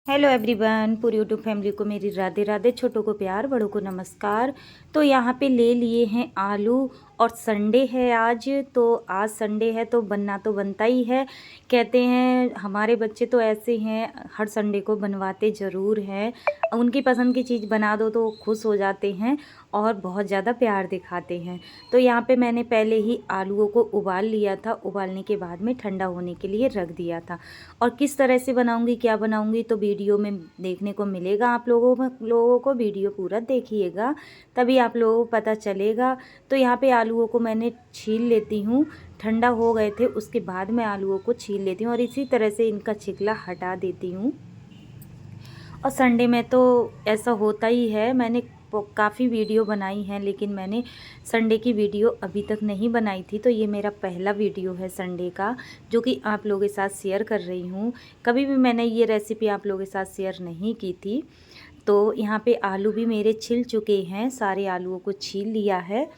Hello everyone, पूरी YouTube family को मेरी राधे राधे, छोटों को प्यार, बड़ों को नमस्कार। तो यहाँ पे ले लिए हैं आलू और संडे है आज। तो आज संडे है तो बनना तो बनता ही है। कहते हैं हमारे बच्चे तो ऐसे हैं, हर संडे को बनवाते ज़रूर हैं। उनकी पसंद की चीज़ बना दो तो खुश हो जाते हैं और बहुत ज़्यादा प्यार दिखाते हैं। तो यहाँ पे मैंने पहले ही आलूओं को उबाल लिया था। उबालने के बाद में ठंडा होने के लिए रख दिया था। और किस तरह से बनाऊंगी, क्या बनाऊंगी, तो वीडियो में देखने को मिलेगा। आप लोगों को वीडियो पूरा देखिएगा, तभी आप लोगों को पता चलेगा। तो यहाँ पे आलूओं को मैंने छील लेती हूँ। ठंडा हो गए थे, उसके बाद मैं आलूओं को छील लेती हूँ और इसी तरह से इनका छिकला हटा देती हूँ। और संडे में तो ऐसा होता ही है। मैंने काफ़ी वीडियो बनाई हैं, लेकिन मैंने संडे की वीडियो अभी तक नहीं बनाई थी। तो ये मेरा पहला वीडियो है संडे का, जो कि आप लोगों के साथ शेयर कर रही हूँ। कभी भी मैंने ये रेसिपी आप लोगों के साथ शेयर नहीं की थी। तो यहाँ पे आलू भी मेरे छिल चुके हैं, सारे आलूओं को छील लिया है।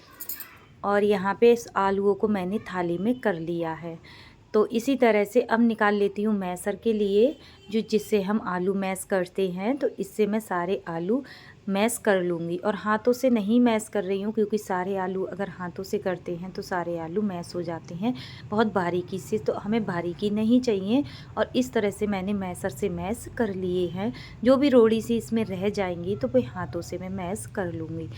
और यहाँ पे इस आलूओं को मैंने थाली में कर लिया है। तो इसी तरह से अब निकाल लेती हूँ मैसर के लिए, जिससे हम आलू मैश करते हैं। तो इससे मैं सारे आलू मैश कर लूँगी। और हाथों से नहीं मैश कर रही हूँ, क्योंकि सारे आलू अगर हाथों से करते हैं तो सारे आलू मैश हो जाते हैं बहुत बारीकी से। तो हमें बारीकी नहीं चाहिए। और इस तरह से मैंने मैसर से मैश कर लिए हैं। जो भी रोड़ी सी इसमें रह जाएंगी तो वही हाथों से मैं मैश कर लूँगी।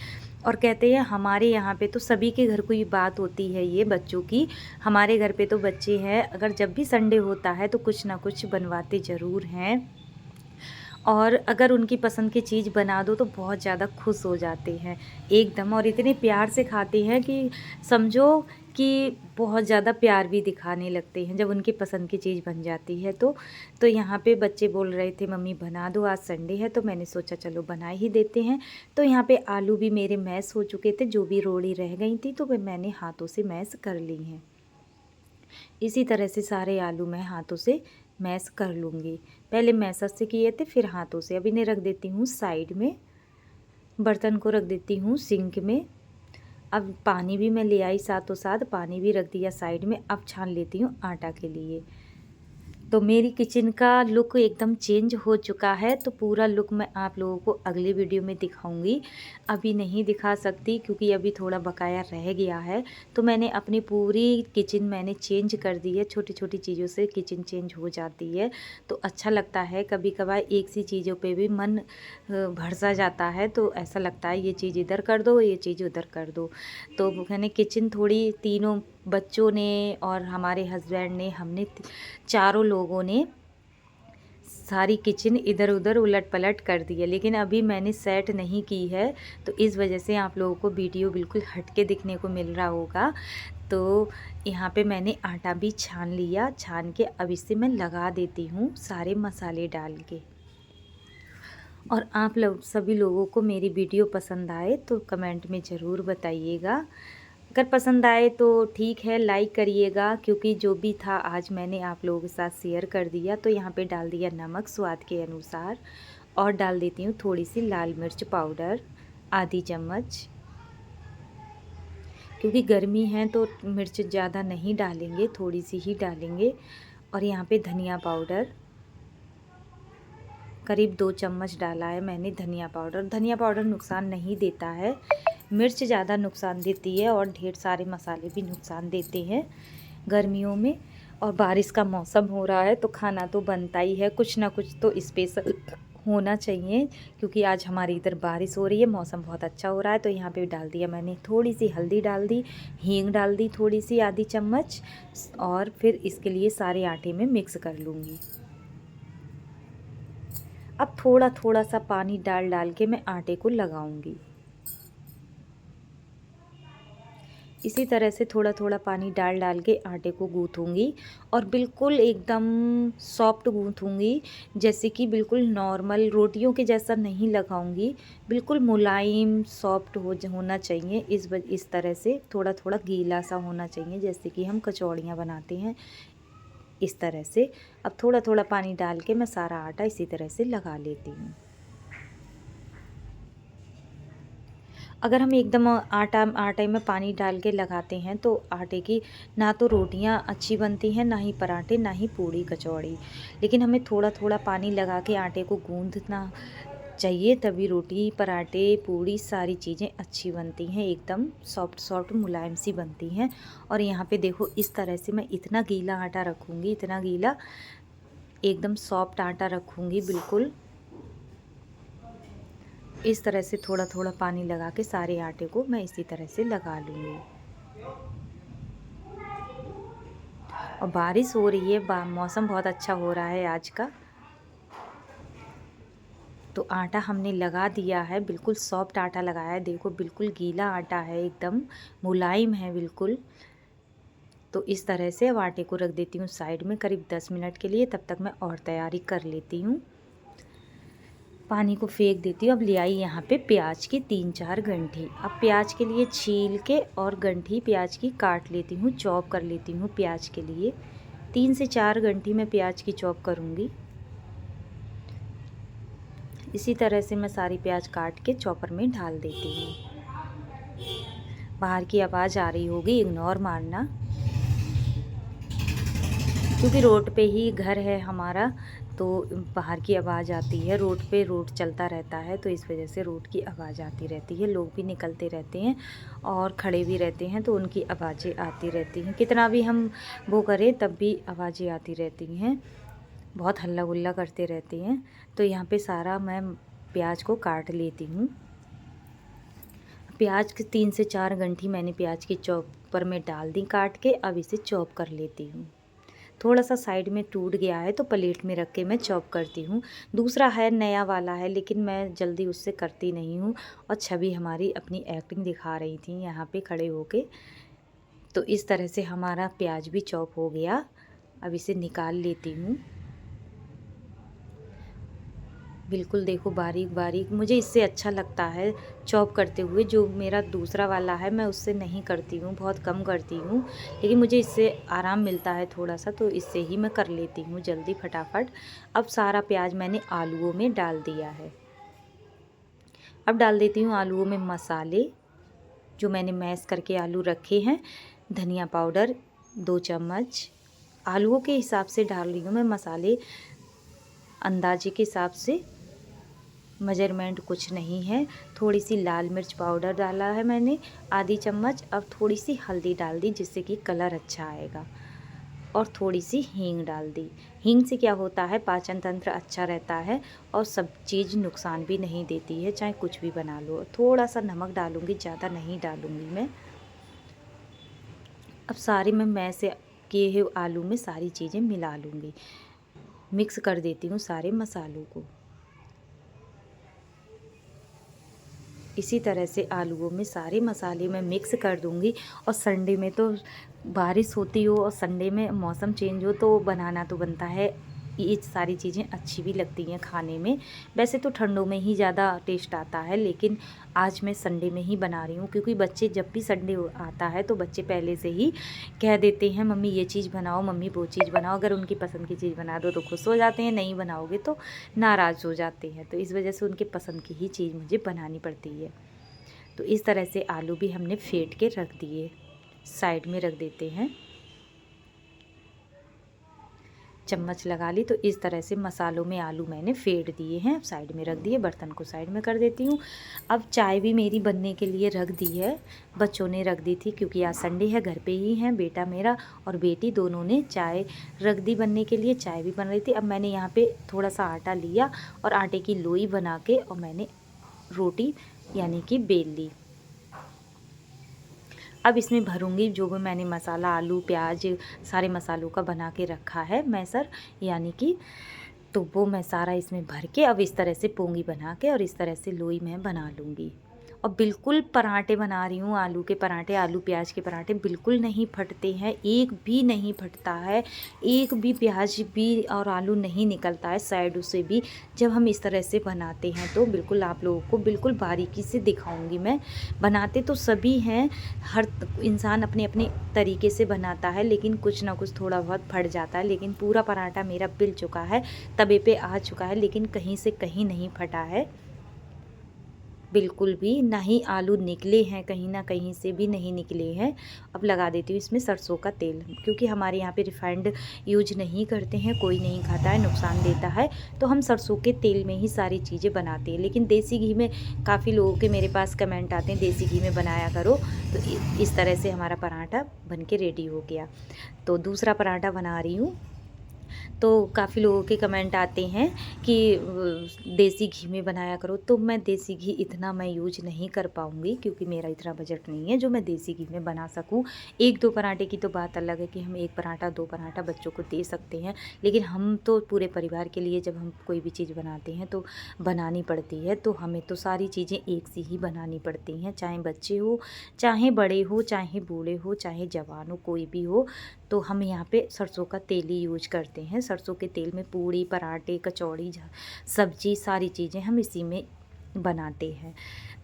और कहते हैं हमारे यहाँ पे तो सभी के घर कोई बात होती है ये बच्चों की। हमारे घर पे तो बच्चे हैं, अगर जब भी संडे होता है तो कुछ ना कुछ बनवाते ज़रूर हैं। और अगर उनकी पसंद की चीज़ बना दो तो बहुत ज़्यादा खुश हो जाते हैं एकदम। और इतने प्यार से खाते हैं कि समझो कि बहुत ज़्यादा प्यार भी दिखाने लगते हैं जब उनकी पसंद की चीज़ बन जाती है। तो यहाँ पे बच्चे बोल रहे थे मम्मी बना दो, आज संडे है। तो मैंने सोचा चलो बना ही देते हैं। तो यहाँ पे आलू भी मेरे मैश हो चुके थे, जो भी रोड़ी रह गई थी तो वे मैंने हाथों से मैश कर ली हैं। इसी तरह से सारे आलू मैं हाथों से मैश कर लूँगी। पहले मैशर से किए थे, फिर हाथों से। अब इन्हें रख देती हूँ साइड में, बर्तन को रख देती हूँ सिंक में। अब पानी भी मैं ले आई, साथों साथ पानी भी रख दिया साइड में। अब छान लेती हूँ आटा के लिए। तो मेरी किचन का लुक एकदम चेंज हो चुका है। तो पूरा लुक मैं आप लोगों को अगली वीडियो में दिखाऊंगी, अभी नहीं दिखा सकती क्योंकि अभी थोड़ा बकाया रह गया है। तो मैंने अपनी पूरी किचन मैंने चेंज कर दी है। छोटी छोटी चीज़ों से किचन चेंज हो जाती है तो अच्छा लगता है। कभी कभार एक सी चीज़ों पे भी मन भर सा जाता है, तो ऐसा लगता है ये चीज़ इधर कर दो, ये चीज़ उधर कर दो। तो मैंने किचन थोड़ी, तीनों बच्चों ने और हमारे हस्बैंड ने, हमने चारों लोगों ने सारी किचन इधर उधर उलट पलट कर दी है। लेकिन अभी मैंने सेट नहीं की है, तो इस वजह से आप लोगों को वीडियो बिल्कुल हटके दिखने को मिल रहा होगा। तो यहाँ पे मैंने आटा भी छान लिया। छान के अब इसे मैं लगा देती हूँ सारे मसाले डाल के। और आप लोग सभी लोगों को मेरी वीडियो पसंद आए तो कमेंट में ज़रूर बताइएगा। अगर पसंद आए तो ठीक है, लाइक करिएगा, क्योंकि जो भी था आज मैंने आप लोगों के साथ शेयर कर दिया। तो यहाँ पे डाल दिया नमक स्वाद के अनुसार, और डाल देती हूँ थोड़ी सी लाल मिर्च पाउडर, आधी चम्मच। क्योंकि गर्मी है तो मिर्च ज़्यादा नहीं डालेंगे, थोड़ी सी ही डालेंगे। और यहाँ पे धनिया पाउडर करीब 2 चम्मच डाला है मैंने धनिया पाउडर। धनिया पाउडर नुकसान नहीं देता है, मिर्च ज़्यादा नुकसान देती है और ढेर सारे मसाले भी नुकसान देते हैं गर्मियों में। और बारिश का मौसम हो रहा है तो खाना तो बनता ही है, कुछ ना कुछ तो स्पेशल होना चाहिए। क्योंकि आज हमारी इधर बारिश हो रही है, मौसम बहुत अच्छा हो रहा है। तो यहाँ पे डाल दिया मैंने थोड़ी सी हल्दी, डाल दी हींग, डाल दी थोड़ी सी आधी चम्मच। और फिर इसके लिए सारे आटे में मिक्स कर लूँगी। अब थोड़ा थोड़ा सा पानी डाल डाल के मैं आटे को लगाऊंगी। इसी तरह से थोड़ा थोड़ा पानी डाल डाल के आटे को गूँथूँगी। और बिल्कुल एकदम सॉफ्ट गूँथूँगी, जैसे कि बिल्कुल नॉर्मल रोटियों के जैसा नहीं लगाऊंगी। बिल्कुल मुलायम सॉफ्ट होना चाहिए। इस तरह से थोड़ा थोड़ा गीला सा होना चाहिए, जैसे कि हम कचौड़ियाँ बनाते हैं इस तरह से। अब थोड़ा थोड़ा पानी डाल के मैं सारा आटा इसी तरह से लगा लेती हूँ। अगर हम एकदम आटे में पानी डाल के लगाते हैं तो आटे की ना तो रोटियां अच्छी बनती हैं, ना ही पराठे, ना ही पूड़ी कचौड़ी। लेकिन हमें थोड़ा थोड़ा पानी लगा के आटे को गूंदना चाहिए, तभी रोटी, पराठे, पूड़ी सारी चीज़ें अच्छी बनती हैं, एकदम सॉफ्ट सॉफ्ट मुलायम सी बनती हैं। और यहाँ पे देखो इस तरह से मैं इतना गीला आटा रखूँगी, इतना गीला, एकदम सॉफ्ट आटा रखूँगी बिल्कुल। इस तरह से थोड़ा थोड़ा पानी लगा के सारे आटे को मैं इसी तरह से लगा लूँगी। और बारिश हो रही है, मौसम बहुत अच्छा हो रहा है आज का। तो आटा हमने लगा दिया है, बिल्कुल सॉफ्ट आटा लगाया है, देखो बिल्कुल गीला आटा है, एकदम मुलायम है बिल्कुल। तो इस तरह से अब आटे को रख देती हूँ साइड में करीब 10 मिनट के लिए। तब तक मैं और तैयारी कर लेती हूँ। पानी को फेंक देती हूँ। अब ले आई यहाँ पे प्याज की 3-4 गंठी। अब प्याज के लिए छील के और गंठी प्याज की काट लेती हूँ, चॉप कर लेती हूँ प्याज के लिए। 3 से 4 गंठी मैं प्याज की चॉप करूँगी। इसी तरह से मैं सारी प्याज काट के चॉपर में डाल देती हूँ। बाहर की आवाज़ आ रही होगी, इग्नोर मारना, क्योंकि रोड पे ही घर है हमारा, तो बाहर की आवाज़ आती है। रोड पे रोड चलता रहता है, तो इस वजह से रोड की आवाज़ आती रहती है। लोग भी निकलते रहते हैं और खड़े भी रहते हैं, तो उनकी आवाज़ें आती रहती हैं। कितना भी हम वो करें तब भी आवाज़ें आती रहती हैं, बहुत हल्ला गुल्ला करते रहते हैं। तो यहाँ पे सारा मैं प्याज को काट लेती हूँ। प्याज की 3 से 4 गंठी मैंने प्याज की चॉपर में डाल दी काट के। अब इसे चॉप कर लेती हूँ। थोड़ा सा साइड में टूट गया है तो प्लेट में रख के मैं चॉप करती हूँ। दूसरा है, नया वाला है, लेकिन मैं जल्दी उससे करती नहीं हूँ। और छवि हमारी अपनी एक्टिंग दिखा रही थी यहाँ पे खड़े होके। तो इस तरह से हमारा प्याज भी चॉप हो गया। अब इसे निकाल लेती हूँ। बिल्कुल देखो बारीक बारीक, मुझे इससे अच्छा लगता है चॉप करते हुए। जो मेरा दूसरा वाला है मैं उससे नहीं करती हूँ, बहुत कम करती हूँ, लेकिन मुझे इससे आराम मिलता है थोड़ा सा, तो इससे ही मैं कर लेती हूँ जल्दी फटाफट। अब सारा प्याज मैंने आलूओं में डाल दिया है। अब डाल देती हूँ आलूओं में मसाले, जो मैंने मैश करके आलू रखे हैं। धनिया पाउडर 2 चम्मच, आलूओं के हिसाब से डाल रही हूँ मैं मसाले, अंदाजे के हिसाब से, मेजरमेंट कुछ नहीं है। थोड़ी सी लाल मिर्च पाउडर डाला है मैंने आधी चम्मच। अब थोड़ी सी हल्दी डाल दी जिससे कि कलर अच्छा आएगा, और थोड़ी सी हींग डाल दी। हींग से क्या होता है, पाचन तंत्र अच्छा रहता है और सब चीज़ नुकसान भी नहीं देती है, चाहे कुछ भी बना लो। थोड़ा सा नमक डालूँगी, ज़्यादा नहीं डालूँगी मैं। अब सारी मैं मैश किए हुए आलू में सारी चीज़ें मिला लूँगी, मिक्स कर देती हूँ सारे मसालों को। इसी तरह से आलूओं में सारे मसाले मैं मिक्स कर दूंगी। और संडे में तो बारिश होती हो और संडे में मौसम चेंज हो तो बनाना तो बनता है। ये सारी चीज़ें अच्छी भी लगती हैं खाने में। वैसे तो ठंडों में ही ज़्यादा टेस्ट आता है, लेकिन आज मैं संडे में ही बना रही हूँ, क्योंकि बच्चे जब भी संडे आता है तो बच्चे पहले से ही कह देते हैं मम्मी ये चीज़ बनाओ, मम्मी वो चीज़ बनाओ। अगर उनकी पसंद की चीज़ बना दो तो खुश हो जाते हैं, नहीं बनाओगे तो नाराज़ हो जाते हैं। तो इस वजह से उनके पसंद की ही चीज़ मुझे बनानी पड़ती है। तो इस तरह से आलू भी हमने फेंट के रख दिए, साइड में रख देते हैं। चम्मच लगा ली। तो इस तरह से मसालों में आलू मैंने फेंट दिए हैं, साइड में रख दिए। बर्तन को साइड में कर देती हूँ। अब चाय भी मेरी बनने के लिए रख दी है, बच्चों ने रख दी थी, क्योंकि आज संडे है, घर पे ही हैं बेटा मेरा और बेटी, दोनों ने चाय रख दी बनने के लिए। चाय भी बन रही थी। अब मैंने यहाँ पे थोड़ा सा आटा लिया और आटे की लोई बना के और मैंने रोटी यानी कि बेल ली। अब इसमें भरूंगी जो भी मैंने मसाला, आलू, प्याज, सारे मसालों का बना के रखा है मैसर यानी कि, तो वो मैं सारा इसमें भर के अब इस तरह से पोंगी बना के और इस तरह से लोई मैं बना लूँगी। और बिल्कुल पराठे बना रही हूँ, आलू के पराठे, आलू प्याज के पराठे बिल्कुल नहीं फटते हैं, एक भी नहीं फटता है, एक भी प्याज भी और आलू नहीं निकलता है साइडों से भी। जब हम इस तरह से बनाते हैं तो बिल्कुल आप लोगों को बिल्कुल बारीकी से दिखाऊंगी मैं। बनाते तो सभी हैं, हर इंसान अपने अपने तरीके से बनाता है, लेकिन कुछ ना कुछ थोड़ा बहुत फट जाता है। लेकिन पूरा पराठा मेरा बिल चुका है, तवे पे आ चुका है, लेकिन कहीं से कहीं नहीं फटा है। बिल्कुल भी ना ही आलू निकले हैं, कहीं न कहीं से भी नहीं निकले हैं। अब लगा देती हूँ इसमें सरसों का तेल, क्योंकि हमारे यहाँ पे रिफाइंड यूज़ नहीं करते हैं, कोई नहीं खाता है, नुकसान देता है, तो हम सरसों के तेल में ही सारी चीज़ें बनाते हैं। लेकिन देसी घी में काफ़ी लोगों के मेरे पास कमेंट आते हैं देसी घी में बनाया करो, तो इस तरह से हमारा पराठा बन के रेडी हो गया। तो दूसरा पराठा बना रही हूँ। तो काफ़ी लोगों के कमेंट आते हैं कि देसी घी में बनाया करो, तो मैं देसी घी इतना मैं यूज नहीं कर पाऊँगी, क्योंकि मेरा इतना बजट नहीं है जो मैं देसी घी में बना सकूँ। 1-2 पराठे की तो बात अलग है कि हम 1 पराठा 2 पराठा बच्चों को दे सकते हैं, लेकिन हम तो पूरे परिवार के लिए जब हम कोई भी चीज़ बनाते हैं तो बनानी पड़ती है, तो हमें तो सारी चीज़ें एक सी ही बनानी पड़ती हैं, चाहे बच्चे हो, चाहे बड़े हो, चाहे बूढ़े हो, चाहे जवान हो, कोई भी हो। तो हम यहाँ पे सरसों का तेल ही यूज करते हैं। सरसों के तेल में पूड़ी, पराठे, कचौड़ी, सब्जी सारी चीज़ें हम इसी में बनाते हैं।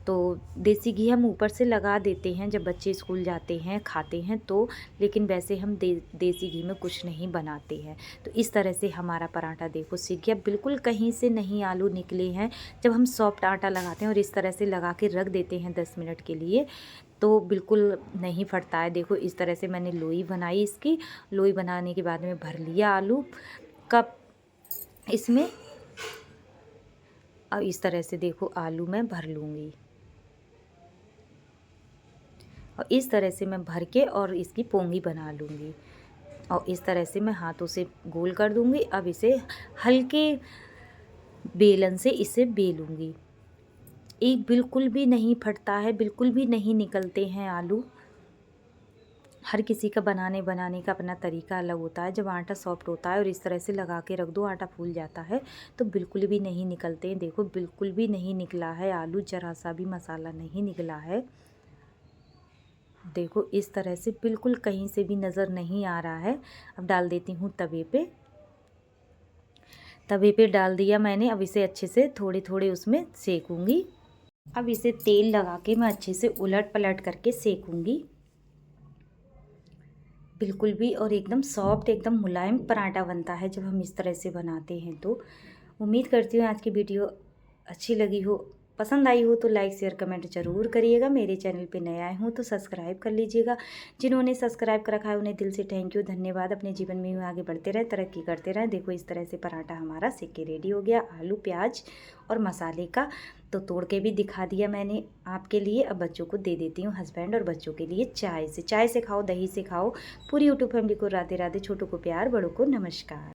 तो देसी घी हम ऊपर से लगा देते हैं जब बच्चे स्कूल जाते हैं, खाते हैं तो, लेकिन वैसे हम देसी घी में कुछ नहीं बनाते हैं। तो इस तरह से हमारा पराठा देखो सीख गया, बिल्कुल कहीं से नहीं आलू निकले हैं। जब हम सॉफ्ट आटा लगाते हैं और इस तरह से लगा के रख देते हैं 10 मिनट के लिए, तो बिल्कुल नहीं फटता है। देखो इस तरह से मैंने लोई बनाई, इसकी लोई बनाने के बाद में भर लिया आलू का इसमें। अब इस तरह से देखो आलू मैं भर लूँगी, और इस तरह से मैं भर के और इसकी पोंगी बना लूँगी, और इस तरह से मैं हाथों से गोल कर दूँगी। अब इसे हल्के बेलन से इसे बेलूँगी। एक बिल्कुल भी नहीं फटता है, बिल्कुल भी नहीं निकलते हैं आलू। हर किसी का बनाने का अपना तरीका अलग होता है। जब आटा सॉफ्ट होता है और इस तरह से लगा के रख दो, आटा फूल जाता है, तो बिल्कुल भी नहीं निकलते हैं। देखो बिल्कुल भी नहीं निकला है आलू, ज़रा सा भी मसाला नहीं निकला है। देखो इस तरह से बिल्कुल कहीं से भी नज़र नहीं आ रहा है। अब डाल देती हूँ तवे पे। तवे पे डाल दिया मैंने। अब इसे अच्छे से थोड़े थोड़े उसमें सेकूँगी। अब इसे तेल लगा के मैं अच्छे से उलट पलट करके सेकूँगी बिल्कुल भी, और एकदम सॉफ्ट, एकदम मुलायम पराठा बनता है जब हम इस तरह से बनाते हैं। तो उम्मीद करती हूँ आज की वीडियो अच्छी लगी हो, पसंद आई हो तो लाइक शेयर कमेंट ज़रूर करिएगा। मेरे चैनल पे नए आए हों तो सब्सक्राइब कर लीजिएगा। जिन्होंने सब्सक्राइब कर रखा है उन्हें दिल से थैंक यू, धन्यवाद। अपने जीवन में यूँ आगे बढ़ते रहें, तरक्की करते रहें। देखो इस तरह से पराठा हमारा सेक के रेडी हो गया, आलू, प्याज और मसाले का। तो तोड़ के भी दिखा दिया मैंने आपके लिए। अब बच्चों को दे देती हूँ, हस्बैंड और बच्चों के लिए चाय से खाओ, दही से खाओ। पूरी यूट्यूब फैमिली को राधे राधे, छोटों को प्यार, बड़ों को नमस्कार।